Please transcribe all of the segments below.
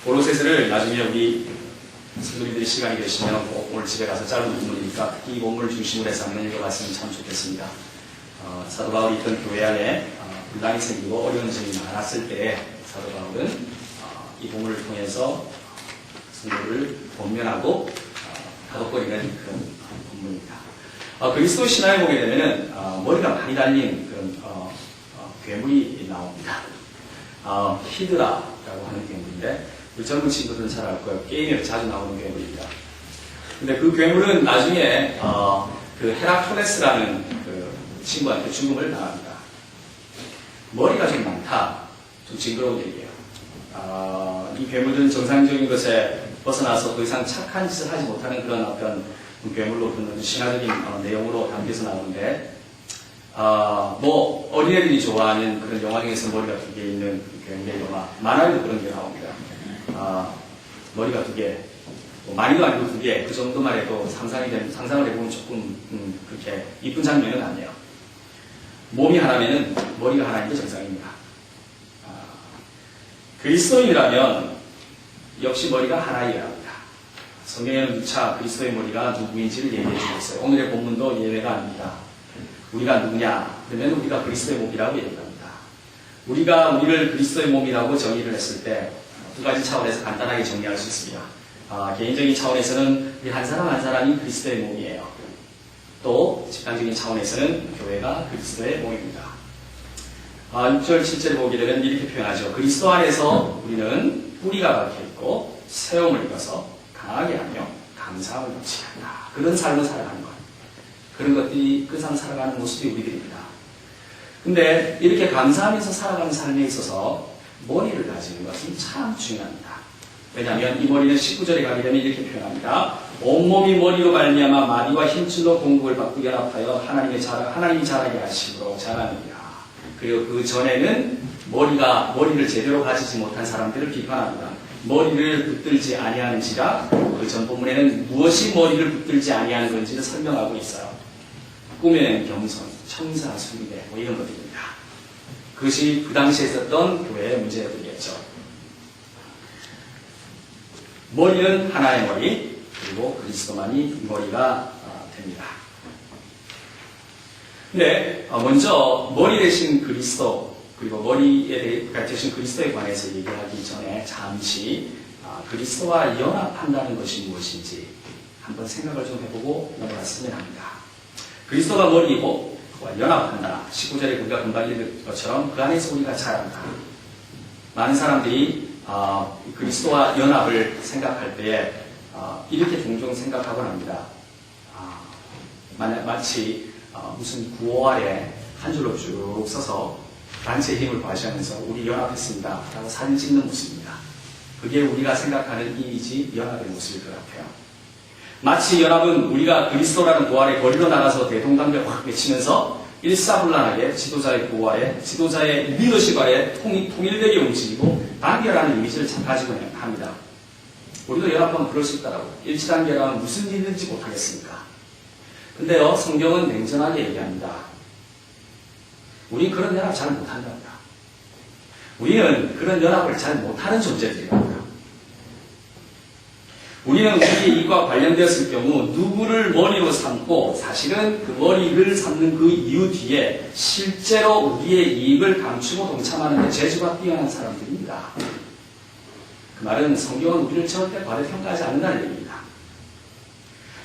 고로새서를 나중에 우리 성도님들이 시간이 되시면 꼭 오늘 집에 가서 짧은 본문이니까 특히 이 본문을 중심으로 해서 한번 읽어봤으면 참 좋겠습니다. 사도 바울이 있던 교회 안에 분란이 생기고 어려운 점이 많았을 때 사도 바울은 이 본문을 통해서 성도를 권면하고 다독거리는 그런 본문입니다. 그리스도 신화에 보게 되면은 머리가 많이 달린 그런 괴물이 나옵니다. 히드라라고 하는 괴물인데 우리 젊은 친구들은 잘 알 거예요. 게임에 자주 나오는 괴물입니다. 근데 그 괴물은 나중에 그 헤라클레스라는 그 친구한테 죽음을 당합니다. 머리가 좀 많다. 좀 징그러운 얘기예요. 이 괴물은 정상적인 것에 벗어나서 더 이상 착한 짓을 하지 못하는 그런 어떤 괴물로 보는 신화적인 내용으로 담겨서 나오는데 뭐 어린애들이 좋아하는 그런 영화 중에서 머리가 2개 있는 괴물의 영화 만화에도 그런 게 나옵니다. 머리가 2개, 많이도 아니고 2개, 그 정도만 해도 상상을 해보면 조금 그렇게 이쁜 장면은 아니에요. 몸이 하나면은 머리가 하나인 게 정상입니다. 그리스도인이라면 역시 머리가 하나이어야 합니다. 성경에는 누차 그리스도의 머리가 누구인지를 얘기해 주고 있어요. 오늘의 본문도 예외가 아닙니다. 우리가 누구냐? 그러면 우리가 그리스도의 몸이라고 얘기합니다. 우리가 우리를 그리스도의 몸이라고 정의를 했을 때 2가지 차원에서 간단하게 정리할 수 있습니다. 개인적인 차원에서는 우리 한 사람 한 사람이 그리스도의 몸이에요. 또 집단적인 차원에서는 교회가 그리스도의 몸입니다. 6절 7절 보게 되면 이렇게 표현하죠. 그리스도 안에서 우리는 뿌리가 박혀있고 세움을 입어서 강하게 하며 감사함을 넘치한다. 그런 삶을 살아가는 것. 그런 것들이 그 삶을 살아가는 모습이 우리들입니다. 근데 이렇게 감사하면서 살아가는 삶에 있어서 머리를 가지는 것은 참 중요합니다. 왜냐하면 이 머리는 19절에 가게 되면 이렇게 표현합니다. 온몸이 머리로 말미암아 마디와 힘줄로 공급을 받고 연합하여 하나님이 자라게 하심으로 자라느니라. 그리고 그 전에는 머리를 제대로 가지지 못한 사람들을 비판합니다. 머리를 붙들지 아니하는지라. 그 전 본문에는 무엇이 머리를 붙들지 아니하는 건지를 설명하고 있어요. 꾸며낸 겸손, 청사, 숭배 뭐 이런 것들입니다. 그것이 그 당시에 있었던 교회의 문제들이었죠. 머리는 하나의 머리, 그리고 그리스도만이 머리가 됩니다. 근데 먼저 머리 대신 그리스도, 그리고 머리에 대신 그리스도에 관해서 얘기하기 전에 잠시 그리스도와 연합한다는 것이 무엇인지 한번 생각을 좀 해보고 넘어갔으면 합니다. 그리스도가 머리이고 연합한다. 19절에 우리가 금방 읽은 것처럼 그 안에서 우리가 자란다. 많은 사람들이 그리스도와 연합을 생각할 때에 이렇게 종종 생각하곤 합니다. 마치 무슨 구호 아래 한 줄로 쭉 서서 단체의 힘을 과시하면서 우리 연합했습니다 라고 사진 찍는 모습입니다. 그게 우리가 생각하는 이미지 연합의 모습일 것 같아요. 마치 연합은 우리가 그리스도라는 부활의 거리로 나가서 대동단결 확 외치면서 일사불란하게 지도자의 구호 아래, 지도자의 리더십 아래 통일되게 움직이고 단결하는 이미지를 참 가지고 합니다. 우리도 연합하면 그럴 수 있다라고. 일치단결하면 무슨 일인지 못하겠습니까? 근데요, 성경은 냉정하게 얘기합니다. 우린 그런 연합 잘 못한답니다. 우리는 그런 연합을 잘 못하는 존재들이랍니다. 우리는 우리의 이익과 관련되었을 경우 누구를 머리로 삼고 사실은 그 머리를 삼는 그 이유 뒤에 실제로 우리의 이익을 감추고 동참하는 데 재주가 뛰어난 사람들입니다. 그 말은 성경은 우리를 절대 과대평가하지 않는다는 얘기입니다.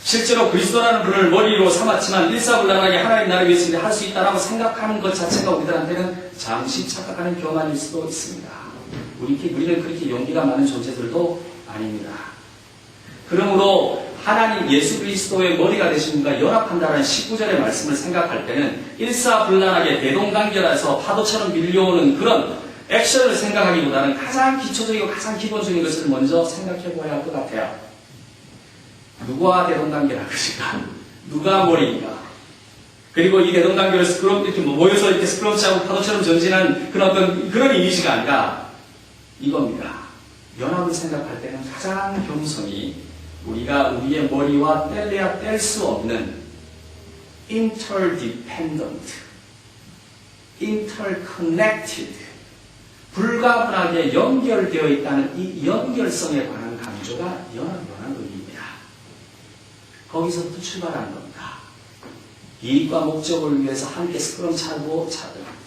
실제로 그리스도라는 분을 머리로 삼았지만 일사불란하게 하나님 나라를 위해서 할 수 있다라고 생각하는 것 자체가 우리들한테는 잠시 착각하는 교만일 수도 있습니다. 우리는 그렇게 용기가 많은 존재들도 아닙니다. 그러므로 하나님 예수 그리스도의 머리가 되신 분과 연합한다는 19절의 말씀을 생각할 때는 일사불란하게 대동단결해서 파도처럼 밀려오는 그런 액션을 생각하기보다는 가장 기초적이고 가장 기본적인 것을 먼저 생각해 보아야 할 것 같아요. 누가 대동단결할 것인가? 누가 머리인가? 그리고 이 대동단결을 이렇게 모여서 이렇게 스크럼치하고 파도처럼 전진하는 그런 이미지가 아니라 이겁니다. 연합을 생각할 때는 가장 겸손히 우리가 우리의 머리와 뗄래야 뗄 수 없는 interdependent, interconnected 불가분하게 연결되어 있다는 이 연결성에 관한 강조가 연합이라는 의미입니다. 거기서부터 출발하는 겁니다. 이익과 목적을 위해서 함께 스크럼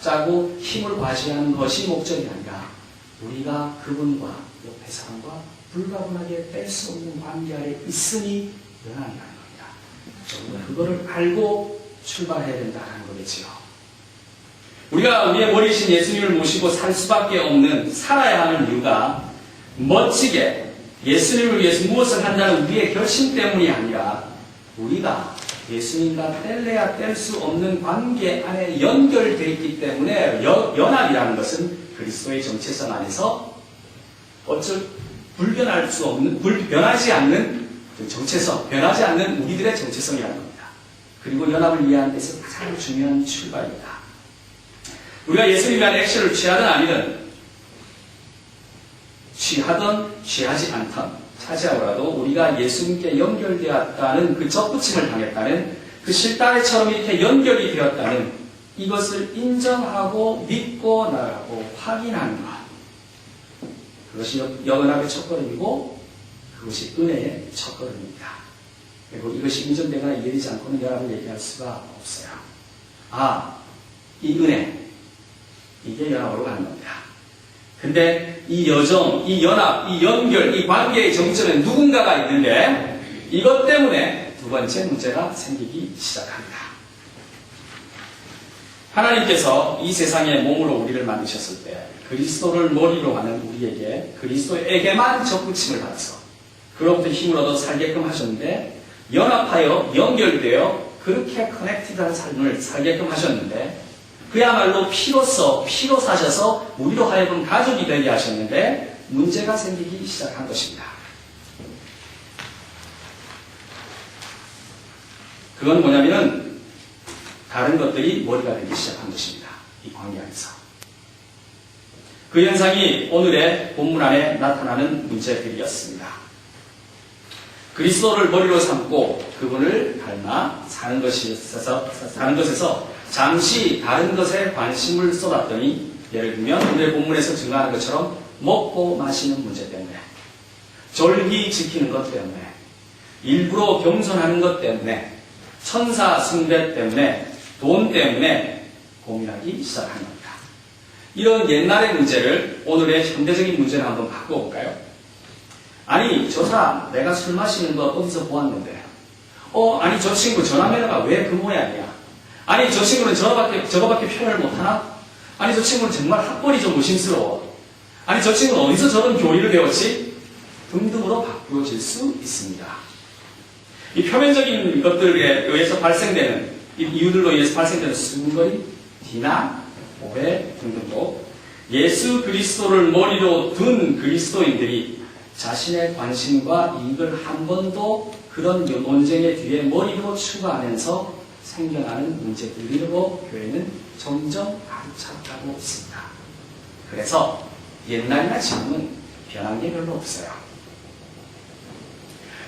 짜고 힘을 과시하는 것이 목적이 아니라 우리가 그분과 옆에 사람과 불가분하게 뺄 수 없는 관계 아래 있으니 연합이라는 겁니다. 우리가 그거를 알고 출발해야 된다는 거겠지요. 우리가 우리의 머리이신 예수님을 모시고 살 수밖에 없는, 살아야 하는 이유가 멋지게 예수님을 위해서 무엇을 한다는 우리의 결심 때문이 아니라 우리가 예수님과 뗄래야 뗄 수 없는 관계 안에 연결되어 있기 때문에 연합이라는 것은 그리스도의 정체성 안에서 불변할 수 없는, 변하지 않는 정체성, 변하지 않는 우리들의 정체성이라는 겁니다. 그리고 연합을 이해하는 데서 가장 중요한 출발입니다. 우리가 예수님에 대한 액션을 취하든 아니든, 취하지 않던, 차지하고라도 우리가 예수님께 연결되었다는 그 접붙임을 당했다는, 그 실타래처럼 이렇게 연결이 되었다는 이것을 인정하고 믿고 나가고 확인하는 것. 그것이 연합의 첫걸음이고 그것이 은혜의 첫걸음입니다. 그리고 이것이 인정되거나 이해되지 않고는 연합을 얘기할 수가 없어요. 이 은혜, 이게 연합으로 가는 겁니다. 근데 이 여정, 이 연합, 이 연결, 이 관계의 정점에 누군가가 있는데 이것 때문에 두 번째 문제가 생기기 시작합니다. 하나님께서 이 세상에 몸으로 우리를 만드셨을 때 그리스도를 머리로 하는 우리에게 그리스도에게만 접붙임을 받아서 그로부터 힘을 얻어 살게끔 하셨는데, 연합하여 연결되어 그렇게 커넥티드한 삶을 살게끔 하셨는데, 그야말로 피로 사셔서 우리로 하여금 가족이 되게 하셨는데 문제가 생기기 시작한 것입니다. 그건 뭐냐면은 다른 것들이 머리가 되기 시작한 것입니다. 이 관계 안에서. 그 현상이 오늘의 본문 안에 나타나는 문제들이었습니다. 그리스도를 머리로 삼고 그분을 닮아 사는 것에서 잠시 다른 것에 관심을 쏟았더니, 예를 들면 오늘 본문에서 증가하는 것처럼 먹고 마시는 문제 때문에, 절기 지키는 것 때문에, 일부러 겸손하는 것 때문에, 천사 숭배 때문에, 돈 때문에 고민하기 시작한 겁니다. 이런 옛날의 문제를 오늘의 현대적인 문제로 한번 바꿔볼까요? 아니, 저 사람 내가 술 마시는 거 어디서 보았는데, 아니 저 친구 전화매너가 왜 그 모양이야? 아니 저 친구는 저거밖에 표현을 못하나? 아니 저 친구는 정말 학벌이 좀 의심스러워. 아니 저 친구는 어디서 저런 교리를 배웠지? 등등으로 바꾸어질 수 있습니다. 이 표면적인 것들에 의해서 발생되는, 이 이유들로 의해서 발생되는 수근거리, 비난, 오해 등등도 예수 그리스도를 머리로 둔 그리스도인들이 자신의 관심과 이익을 한 번도 그런 논쟁의 뒤에 머리로 추가하면서 생겨나는 문제들로 교회는 점점 가득 찼다고 있습니다. 그래서 옛날이나 지금은 변한 게 별로 없어요.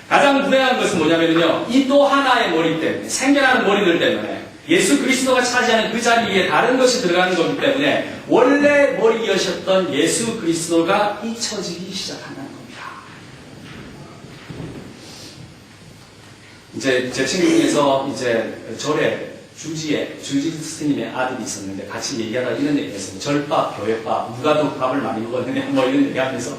가장 불행한 것은 뭐냐면요, 이 또 하나의 머리 때문에, 생겨나는 머리들 때문에 예수 그리스도가 차지하는 그 자리에 다른 것이 들어가는 거기 때문에 원래 머리이셨던 예수 그리스도가 잊혀지기 시작한다는 겁니다. 이제 제 친구 중에서 이제 절에 주지 스님의 아들이 있었는데 같이 얘기하다 이런 얘기를 했습니다. 절밥, 교회밥, 누가 더 밥을 많이 먹었느냐 뭐 이런 얘기하면서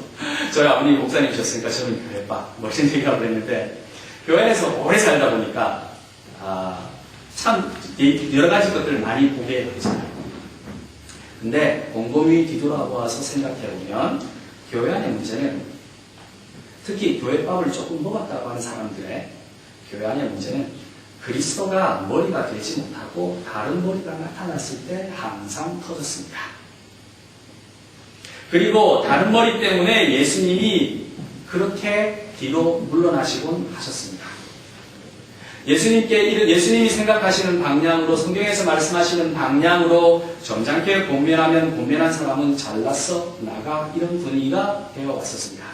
저희 아버님이 목사님이셨으니까 저는 교회밥 뭐 이런 얘기하고 그랬는데, 교회에서 오래 살다 보니까 참 여러 가지 것들을 많이 보게 되잖아요. 근데 곰곰이 뒤돌아보아서 생각해보면 교회 안의 문제는, 특히 교회밥을 조금 먹었다고 하는 사람들의 교회 안의 문제는 그리스도가 머리가 되지 못하고 다른 머리가 나타났을 때 항상 터졌습니다. 그리고 다른 머리 때문에 예수님이 그렇게 뒤로 물러나시곤 하셨습니다. 예수님이 생각하시는 방향으로, 성경에서 말씀하시는 방향으로 점잖게 권면하면 권면한 사람은 잘났어 나가, 이런 분위기가 되어 왔었습니다.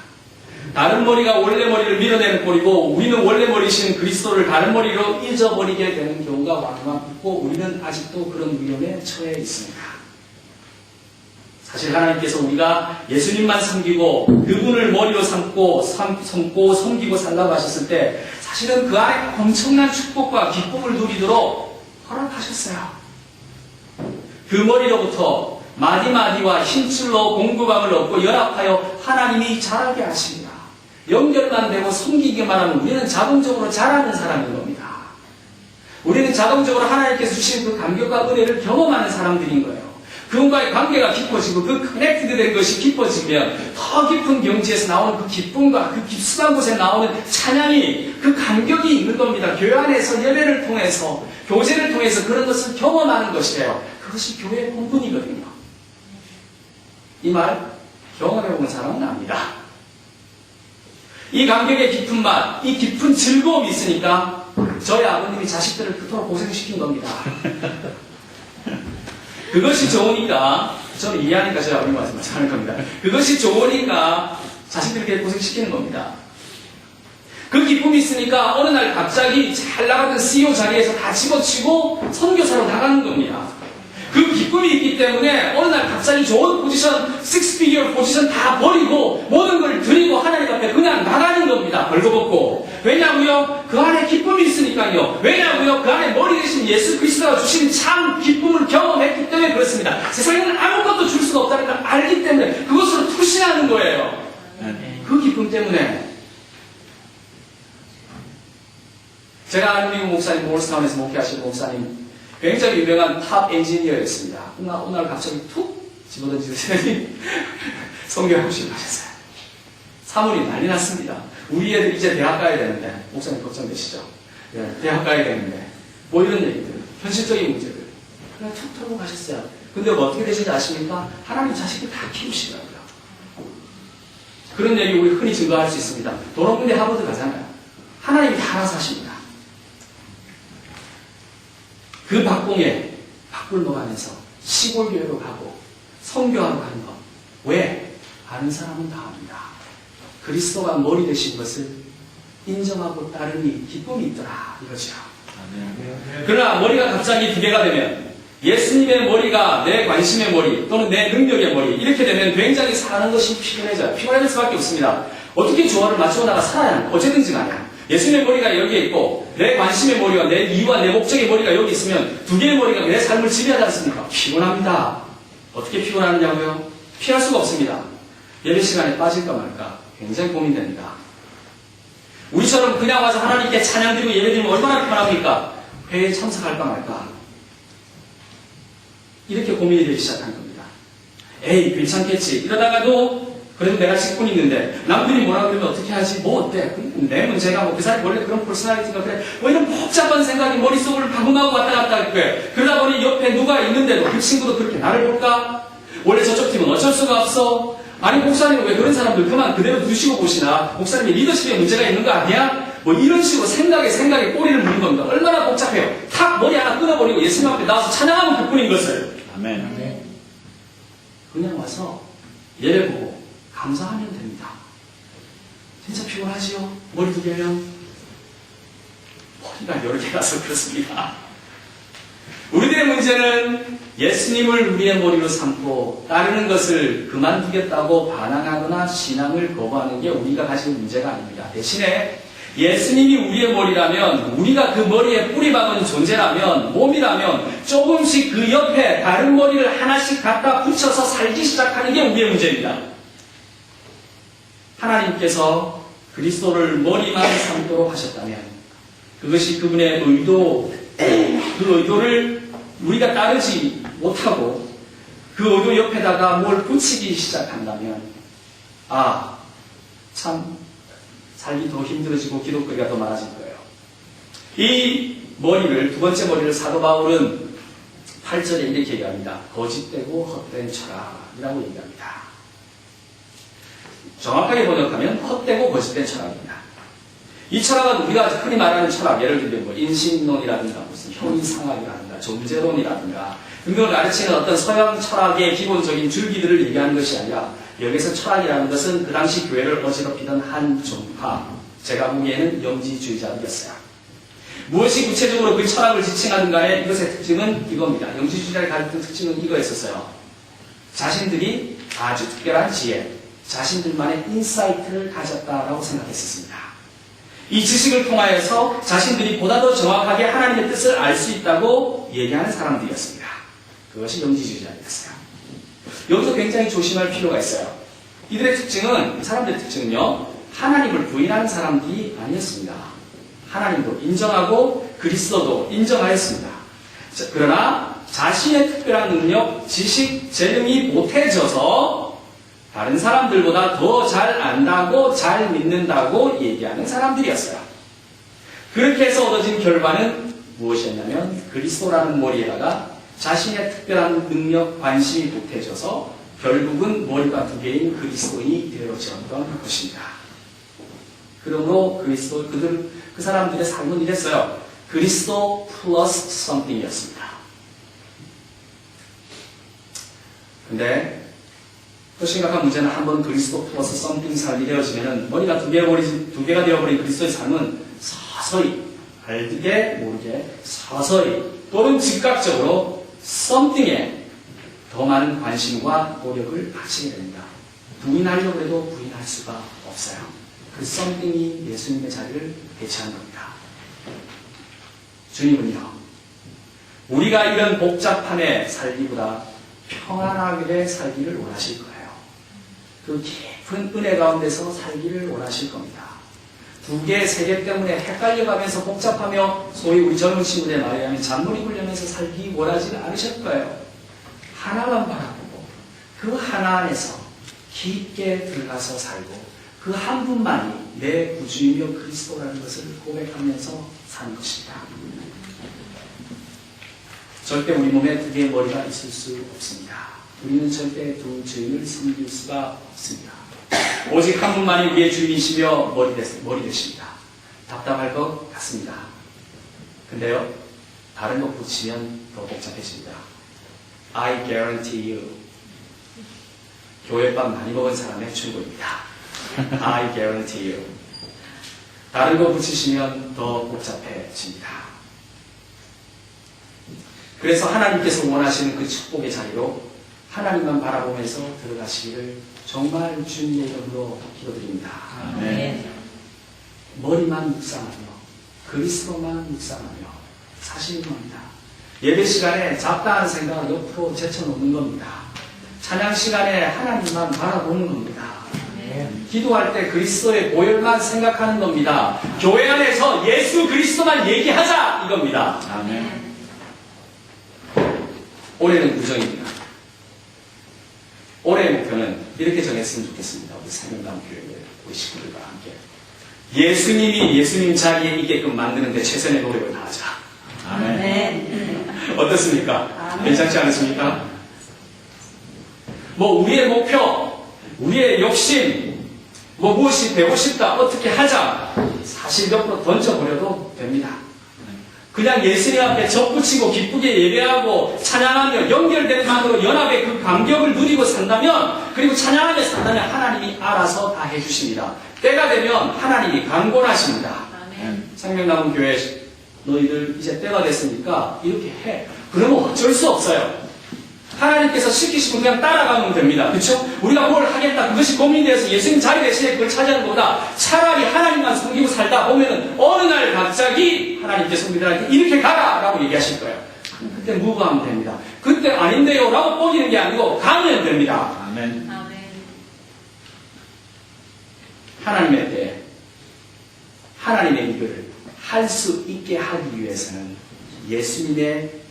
다른 머리가 원래 머리를 밀어내는 꼴이고, 우리는 원래 머리신 그리스도를 다른 머리로 잊어버리게 되는 경우가 왕왕 있고, 우리는 아직도 그런 위험에 처해 있습니다. 사실 하나님께서 우리가 예수님만 섬기고 그분을 머리로 삼고 섬기고 살라고 하셨을 때 사실은 그 안에 엄청난 축복과 기쁨을 누리도록 허락하셨어요. 그 머리로부터 마디마디와 힘줄로 공급함을 얻고 연합하여 하나님이 자라게 하십니다. 연결만 되고 섬기기만 하면 우리는 자동적으로 자라는 사람인 겁니다. 우리는 자동적으로 하나님께서 주신 그 감격과 은혜를 경험하는 사람들인 거예요. 그분과의 관계가 깊어지고 그 커넥티드 된 것이 깊어지면 더 깊은 경지에서 나오는 그 기쁨과 그 깊숙한 곳에 나오는 찬양이 그 감격이 있는 겁니다. 교회 안에서 예배를 통해서 교제를 통해서 그런 것을 경험하는 것이에요. 그것이 교회의 본분이거든요. 이 말 경험해보면 사람은 압니다. 이 감격의 깊은 맛, 이 깊은 즐거움이 있으니까 저희 아버님이 자식들을 그토록 고생시킨 겁니다. 그것이 좋으니까, 저는 이해하니까 저희 아버님 말씀하시는 겁니다. 그것이 좋으니까 자식들에게 고생시키는 겁니다. 그 기쁨이 있으니까 어느 날 갑자기 잘 나가던 CEO 자리에서 다 집어치고 선교사로 나가는 겁니다. 그 기쁨이 있기 때문에 어느 날 갑자기 좋은 포지션, 6피겨 포지션 다 버리고 모든 걸 드리고 하나님 앞에 그냥 나가는 겁니다. 벌거벗고. 왜냐고요? 그 안에 기쁨이 있으니까요. 왜냐고요? 그 안에 머리 대신 예수 그리스도가 주신 참 기쁨을 경험했기 때문에 그렇습니다. 세상에는 아무것도 줄 수가 없다는 걸 알기 때문에 그것으로 투신하는 거예요. 그 기쁨 때문에 제가 아는 미국 목사님, 몰스타운에서 목회하시는 목사님 굉장히 유명한 탑 엔지니어였습니다. 어느 날 갑자기 툭 집어던지더니 성경하고 싶어하셨어요. 사물이 난리 났습니다. 우리 애들 이제 대학 가야 되는데, 목사님 걱정되시죠? 네, 대학 가야 되는데, 뭐 이런 얘기들, 현실적인 문제들. 그냥 툭 털고 가셨어요. 근데 뭐 어떻게 되신지 아십니까? 하나님 자식들 다 키우시더라고요. 그런 얘기 우리 흔히 증거할 수 있습니다. 도롱군대 하버드 가잖아요. 하나님이 다 알아서 하십니다. 그 박공에 박불먹하면서 시골 교회로 가고 선교하러 가는 것. 왜? 아는 사람은 다 합니다. 그리스도가 머리 되신 것을 인정하고 따르니 기쁨이 있더라 이거죠. 그러나 머리가 갑자기 두 개가 되면 예수님의 머리가 내 관심의 머리 또는 내 능력의 머리 이렇게 되면 굉장히 사는 것이 피곤해져요. 피곤해질 수밖에 없습니다. 어떻게 조화를 맞추어 나가 살아야 하는 어쨌든지 간에 예수님의 머리가 여기에 있고 내 관심의 머리와 내 이유와 내 목적의 머리가 여기 있으면 두 개의 머리가 내 삶을 지배하지 않습니까? 피곤합니다. 어떻게 피곤하느냐고요? 피할 수가 없습니다. 예배 시간에 빠질까 말까 굉장히 고민됩니다. 우리처럼 그냥 와서 하나님께 찬양드리고 예배드리면 얼마나 피곤합니까? 회의에 참석할까 말까 이렇게 고민이 되기 시작한 겁니다. 에이 괜찮겠지 이러다가도 그래도 내가 직분이 있는데 남편이 뭐라 그러면 어떻게 하지? 뭐 어때? 내 문제가 뭐 그 사람이 원래 그런 퍼스널리티가 그래 뭐 이런 복잡한 생각이 머릿속을 방황하고 왔다 갔다 할 거예요. 그러다 보니 옆에 누가 있는데도 그 친구도 그렇게 나를 볼까? 원래 저쪽 팀은 어쩔 수가 없어. 아니 목사님은 왜 그런 사람들 그만 그대로 두시고 보시나? 목사님이 리더십에 문제가 있는 거 아니야? 뭐 이런 식으로 생각에 꼬리를 무는 겁니다. 얼마나 복잡해요. 탁 머리 하나 끊어버리고 예수님 앞에 나와서 찬양하면 그뿐인 것을. 아멘. 그냥 와서 예배 보고 감사하면 됩니다. 진짜 피곤하지요? 머리 두 개면? 머리가 여러 개라서 그렇습니다. 우리들의 문제는 예수님을 우리의 머리로 삼고 따르는 것을 그만두겠다고 반항하거나 신앙을 거부하는 게 우리가 가진 문제가 아닙니다. 대신에 예수님이 우리의 머리라면 우리가 그 머리에 뿌리 박은 존재라면 몸이라면 조금씩 그 옆에 다른 머리를 하나씩 갖다 붙여서 살기 시작하는 게 우리의 문제입니다. 하나님께서 그리스도를 머리만 삼도록 하셨다면 그것이 그분의 의도, 그 의도를 우리가 따르지 못하고 그 의도 옆에다가 뭘 붙이기 시작한다면 참 살기 더 힘들어지고 기독거리가 더 많아질 거예요. 이 머리를 두 번째 머리를 사도 바울은 8절에 이렇게 얘기합니다. 거짓되고 헛된 철학이라고 얘기합니다. 정확하게 번역하면 헛되고 거짓된 철학입니다. 이 철학은 우리가 흔히 말하는 철학, 예를 들면 뭐 인신론이라든가 무슨 효인상학이라든가 존재론이라든가 등등을 가르치는 어떤 서양 철학의 기본적인 줄기들을 얘기하는 것이 아니라 여기서 철학이라는 것은 그 당시 교회를 어지럽히던 한 종파, 제가 보기에는 영지주의자들이었어요. 무엇이 구체적으로 그 철학을 지칭하든 간에 이것의 특징은 이겁니다. 영지주의자의 가진 특징은 이거였었어요. 자신들이 아주 특별한 지혜, 자신들만의 인사이트를 가졌다라고 생각했었습니다. 이 지식을 통하여서 자신들이 보다 더 정확하게 하나님의 뜻을 알 수 있다고 얘기하는 사람들이었습니다. 그것이 영지주의자였어요. 여기서 굉장히 조심할 필요가 있어요. 이들의 특징은, 이 사람들의 특징은요, 하나님을 부인하는 사람들이 아니었습니다. 하나님도 인정하고 그리스도도 인정하였습니다. 그러나 자신의 특별한 능력, 지식, 재능이 못해져서 다른 사람들보다 더 잘 안다고, 잘 믿는다고 얘기하는 사람들이었어요. 그렇게 해서 얻어진 결과는 무엇이었냐면 그리스도라는 머리에다가 자신의 특별한 능력, 관심이 못해져서 결국은 머리가 두 개인 그리스도인이 되어졌던 것입니다. 그러므로 그 사람들의 삶은 이랬어요. 그리스도 플러스 something이었습니다. 근데 또 심각한 문제는 한번 그리스도 플러스 something 삶이 되어지면 머리가 두 개가 되어버린 그리스도의 삶은 서서히, 알게 모르게 서서히 또는 즉각적으로 something에 더 많은 관심과 노력을 바치게 됩니다. 부인하려고 해도 부인할 수가 없어요. 그 something이 예수님의 자리를 대체한 겁니다. 주님은요, 우리가 이런 복잡함에 살기보다 평안하게 살기를 원하실 거예요. 그 깊은 은혜 가운데서 살기를 원하실 겁니다. 두 개, 세 개 때문에 헷갈려가면서 복잡하며 소위 우리 젊은 친구들의 말에 의하면 잔머리 굴려면서 살기 원하지는 않으실 거예요. 하나만 바라보고 그 하나 안에서 깊게 들어가서 살고 그 한 분만이 내 구주이며 그리스도라는 것을 고백하면서 사는 것입니다. 절대 우리 몸에 두 개의 머리가 있을 수 없습니다. 우리는 절대 두 주인을 섬길 수가 없습니다. 오직 한 분만이 우리의 주인이시며 머리 되십니다. 답답할 것 같습니다. 근데요, 다른 것 붙이면 더 복잡해집니다. I guarantee you. 교회밥 많이 먹은 사람의 충고입니다. I guarantee you. 다른 거 붙이시면 더 복잡해집니다. 그래서 하나님께서 원하시는 그 축복의 자리로 하나님만 바라보면서 들어가시기를 정말 주님의 이름으로 기도드립니다. 아멘. 머리만 묵상하며 그리스도만 묵상하며 사시는 겁니다. 예배 시간에 잡다한 생각을 옆으로 제쳐놓는 겁니다. 찬양 시간에 하나님만 바라보는 겁니다. 기도할 때 그리스도의 보혈만 생각하는 겁니다. 교회 안에서 예수 그리스도만 얘기하자 이겁니다. 아멘. 올해는 구정입니다. 올해의 목표는 이렇게 정했으면 좋겠습니다. 우리 생명담교회 우리 식구들과 함께 예수님이 예수님 자리에 있게끔 만드는데 최선의 노력을 다하자. 아멘. 어떻습니까? 아멘. 괜찮지 않으십니까? 뭐 우리의 목표, 우리의 욕심, 뭐 무엇이 되고 싶다, 어떻게 하자, 사실 옆으로 던져버려도 됩니다. 그냥 예수님 앞에 접붙이고 기쁘게 예배하고 찬양하며 연결된 만으로 연합의 그 감격을 누리고 산다면, 그리고 찬양하며 산다면 하나님이 알아서 다 해주십니다. 때가 되면 하나님이 강권하십니다. 생명나무 교회 너희들 이제 때가 됐으니까 이렇게 해. 그러면 어쩔 수 없어요. 하나님께서 시키시면 그냥 따라가면 됩니다. 그렇죠? 우리가 뭘 하겠다 그것이 고민돼서 예수님 자리 대신에 그걸 차지하는 것보다 차라리 하나님만 섬기고 살다 보면은 어느 날 갑자기 하나님께서 우리들한테 이렇게 가라 라고 얘기하실 거예요. 그때 무브하면 됩니다. 그때 아닌데요 라고 뽀기는 게 아니고 가면 됩니다. 아멘. 하나님의 때 하나님의 일을 할 수 있게 하기 위해서는 예수님을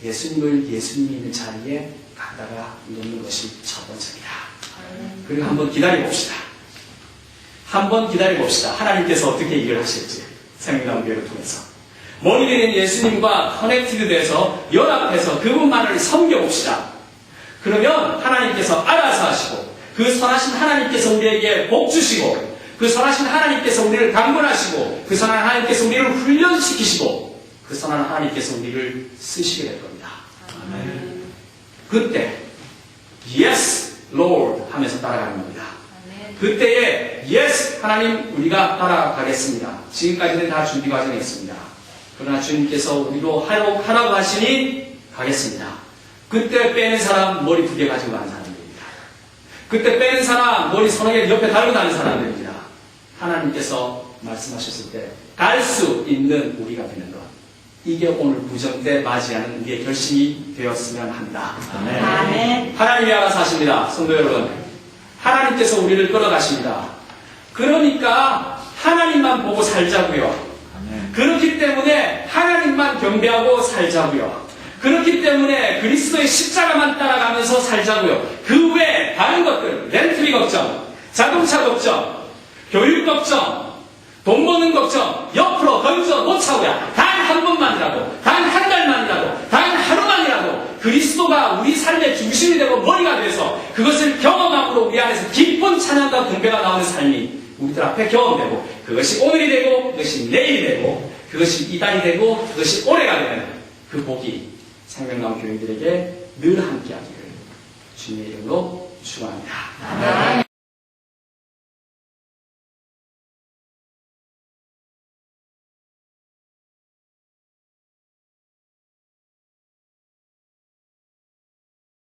예수님이 있는 자리에 갖다가 놓는 것이 첫 번째입니다. 그리고 한번 기다려봅시다. 한번 기다려봅시다. 하나님께서 어떻게 일을 하실지 생명나무교회를 통해서 머리 되는 예수님과 커넥티드 돼서 연합해서 그분만을 섬겨봅시다. 그러면 하나님께서 알아서 하시고 그 선하신 하나님께서 우리에게 복 주시고 그 선하신 하나님께서 우리를 강권하시고 그 선한 하나님께서 우리를 훈련시키시고 그 선한 하나님께서 우리를 쓰시게 될 겁니다. 아멘. 그때 Yes, Lord 하면서 따라가는 겁니다. 그때에 Yes, 하나님 우리가 따라가겠습니다. 지금까지는 다 준비 과정에 있습니다. 그러나 주님께서 우리로 하라고 하시니 가겠습니다. 그때 빼는 사람 머리 두 개 가지고 가는 사람입니다. 그때 빼는 사람, 머리 서너 개 옆에 달고 다니는 사람들입니다. 하나님께서 말씀하셨을 때 갈 수 있는 우리가 되는 것. 이게 오늘 무정대 맞이하는 우리의 결심이 되었으면 합니다. 아멘. 아멘. 하나님이 알아서 하십니다. 성도 여러분. 하나님께서 우리를 끌어가십니다. 그러니까 하나님만 보고 살자고요. 아멘. 그렇기 때문에 하나님만 경배하고 살자고요. 그렇기 때문에 그리스도의 십자가만 따라가면서 살자고요. 그 외에 다른 것들, 렌트비 걱정, 자동차 걱정, 교육 걱정, 돈 버는 걱정, 옆으로 던져 놓자고요. 단 한 번만이라도, 단 한 달만이라도, 단 하루만이라도 그리스도가 우리 삶의 중심이 되고 머리가 돼서 그것을 경험함으로 우리 안에서 기쁜 찬양과 공배가 나오는 삶이 우리들 앞에 경험되고, 그것이 오늘이 되고, 그것이 내일이 되고, 그것이 이달이 되고, 그것이 올해가 되는 그 복이 생명나무 교인들에게 늘 함께하기를 주님의 이름으로 축원합니다.